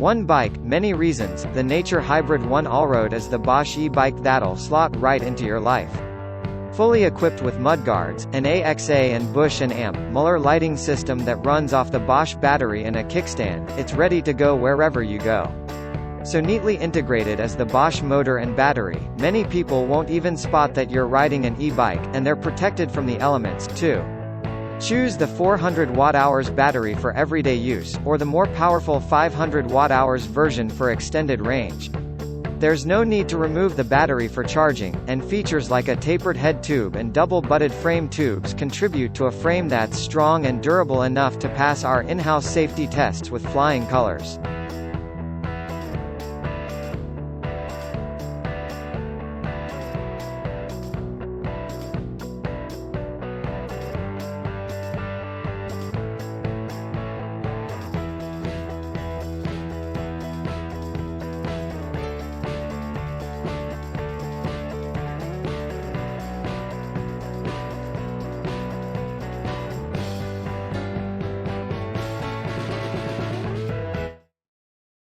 One bike, many reasons. The Nature Hybrid ONE Allroad is the Bosch e-bike that'll slot right into your life. Fully equipped with mudguards, an AXA and Busch and Müller lighting system that runs off the Bosch battery and a kickstand, it's ready to go wherever you go. So neatly integrated is the Bosch motor and battery, many people won't even spot that you're riding an e-bike, and they're protected from the elements, too. Choose the 400 watt-hours battery for everyday use, or the more powerful 500 watt-hours version for extended range. There's no need to remove the battery for charging, and features like a tapered head tube and double-butted frame tubes contribute to a frame that's strong and durable enough to pass our in-house safety tests with flying colors.